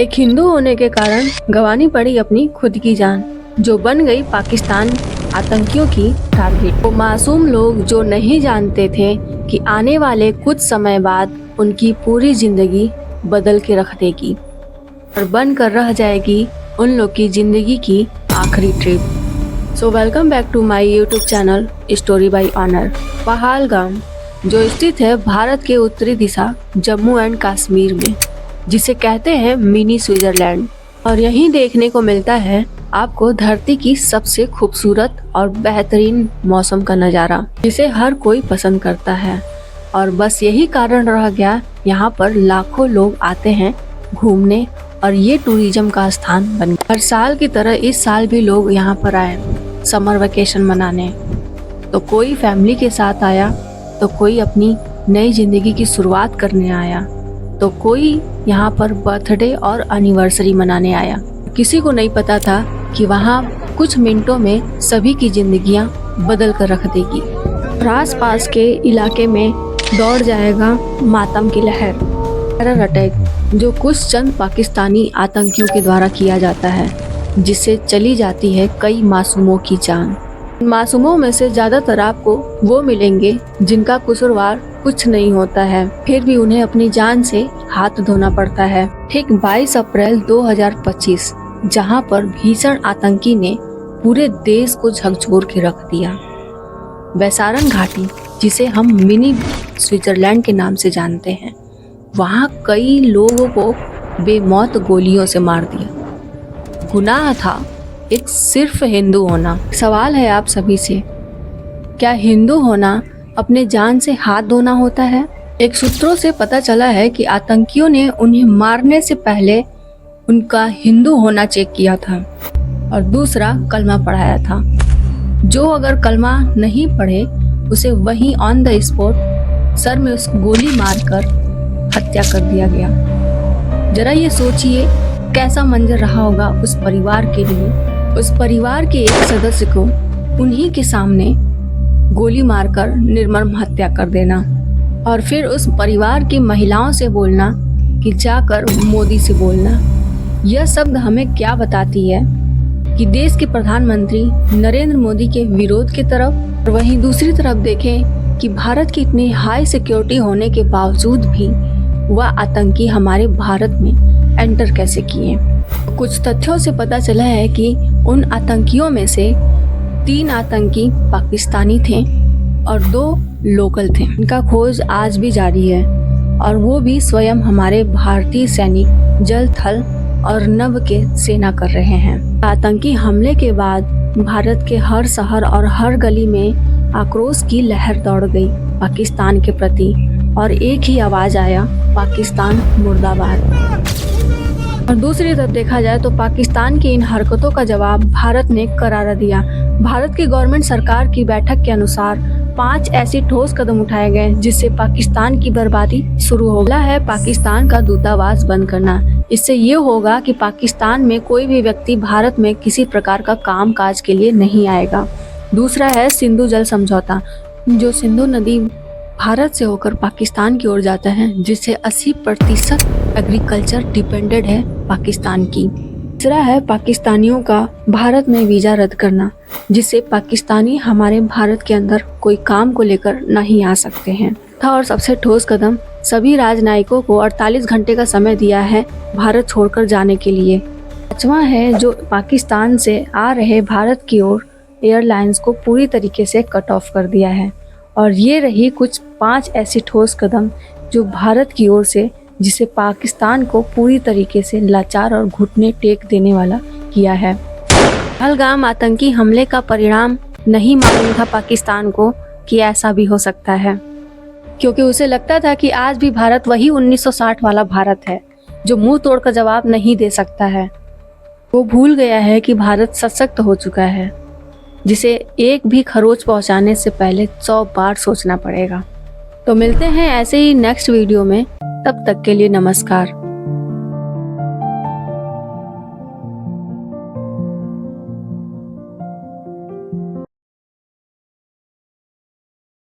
एक हिंदू होने के कारण गंवानी पड़ी अपनी खुद की जान, जो बन गई पाकिस्तान आतंकियों की टारगेट। वो मासूम लोग जो नहीं जानते थे कि आने वाले कुछ समय बाद उनकी पूरी जिंदगी बदल के रख देगी और बन कर रह जाएगी उन लोग की जिंदगी की आखिरी trip. So welcome back to my YouTube channel story by honour. Pahalgam जो स्थित है भारत के उत्तरी दिशा जम्मू एंड कश्मीर में, जिसे कहते हैं मिनी स्विट्जरलैंड, और यहीं देखने को मिलता है आपको धरती की सबसे खूबसूरत और बेहतरीन मौसम का नज़ारा, जिसे हर कोई पसंद करता है। और बस यही कारण रह गया, यहाँ पर लाखों लोग आते हैं घूमने और ये टूरिज्म का स्थान बन गया। हर साल की तरह इस साल भी लोग यहाँ पर आए समर वेकेशन मनाने। तो कोई फैमिली के साथ आया, तो कोई अपनी नई जिंदगी की शुरुआत करने आया, तो कोई यहाँ पर बर्थडे और एनिवर्सरी मनाने आया। किसी को नहीं पता था कि वहाँ कुछ मिनटों में सभी की जिंदगियाँ बदल कर रख देगी और आस पास के इलाके में दौड़ जाएगा मातम की लहर, टेरर अटैक, जो कुछ चंद पाकिस्तानी आतंकियों के द्वारा किया जाता है, जिससे चली जाती है कई मासूमों की जान। मासूमों में से ज्यादातर आपको वो मिलेंगे जिनका कसूरवार कुछ नहीं होता है, फिर भी उन्हें अपनी जान से हाथ धोना पड़ता है। ठीक 22 अप्रैल 2025, जहां पर भीषण आतंकी ने पूरे देश को झकझोर के रख दिया। बैसारन घाटी, जिसे हम मिनी स्विट्जरलैंड के नाम से जानते हैं, वहां कई लोगों को बेमौत गोलियों से मार दिया। गुनाह था एक सिर्फ हिंदू होना। सवाल है आप सभी से, क्या हिंदू होना अपने जान से हाथ धोना होता है? एक सूत्रों से पता चला है कि आतंकियों ने उन्हें मारने से पहले उनका हिंदू होना चेक किया था और दूसरा कलमा पढ़ाया था। जो अगर कलमा नहीं पढ़े, उसे वहीं ऑन द स्पॉट सर में उस गोली मारकर हत्या कर दिया गया। जरा ये सोचिए कैसा मंजर रहा होगा उस परिवार के लिए। उस परिवार के एक सदस्य को उन्हीं के सामने गोली मारकर निर्मम हत्या कर देना और फिर उस परिवार की महिलाओं से बोलना कि जाकर मोदी से बोलना। यह शब्द हमें क्या बताती है कि देश के प्रधानमंत्री नरेंद्र मोदी के विरोध की तरफ, और वहीं दूसरी तरफ देखें कि भारत की इतनी हाई सिक्योरिटी होने के बावजूद भी वह आतंकी हमारे भारत में एंटर कैसे किए। कुछ तथ्यों से पता चला है कि उन आतंकियों में से 3 आतंकी पाकिस्तानी थे और 2 लोकल थे। इनका खोज आज भी जारी है और वो भी स्वयं हमारे भारतीय सैनिक जल, थल और नभ के सेना कर रहे हैं। आतंकी हमले के बाद भारत के हर शहर और हर गली में आक्रोश की लहर दौड़ गई पाकिस्तान के प्रति, और एक ही आवाज आया, पाकिस्तान मुर्दाबाद। और दूसरी तरफ देखा जाए तो पाकिस्तान की इन हरकतों का जवाब भारत ने करारा दिया। भारत की गवर्नमेंट सरकार की बैठक के अनुसार 5 ऐसे ठोस कदम उठाए गए जिससे पाकिस्तान की बर्बादी शुरू हो गया है। पाकिस्तान का दूतावास बंद करना, इससे ये होगा कि पाकिस्तान में कोई भी व्यक्ति भारत में किसी प्रकार का काम काज के लिए नहीं आएगा। दूसरा है सिंधु जल समझौता, जो सिंधु नदी भारत से होकर पाकिस्तान की ओर जाता है, जिससे 80% एग्रीकल्चर डिपेंडेंट है पाकिस्तान की। तीसरा है पाकिस्तानियों का भारत में वीजा रद्द करना, जिससे पाकिस्तानी हमारे भारत के अंदर कोई काम को लेकर नहीं आ सकते हैं। और सबसे ठोस कदम, सभी राजनयिकों को 48 घंटे का समय दिया है भारत छोड़कर जाने के लिए। 5वां है जो पाकिस्तान से आ रहे भारत की ओर एयरलाइंस को पूरी तरीके से कट ऑफ कर दिया है। और ये रही कुछ 5 ऐसी ठोस कदम जो भारत की ओर से, जिसे पाकिस्तान को पूरी तरीके से लाचार और घुटने टेक देने वाला किया है। पहलगाम आतंकी हमले का परिणाम नहीं मालूम था पाकिस्तान को कि ऐसा भी हो सकता है, क्योंकि उसे लगता था कि आज भी भारत वही 1960 वाला भारत है जो मुंह तोड़कर जवाब नहीं दे सकता है। वो भूल गया है कि भारत सशक्त हो चुका है, जिसे एक भी खरोच पहुंचाने से पहले 100 बार सोचना पड़ेगा। तो मिलते हैं ऐसे ही नेक्स्ट वीडियो में, तब तक के लिए नमस्कार।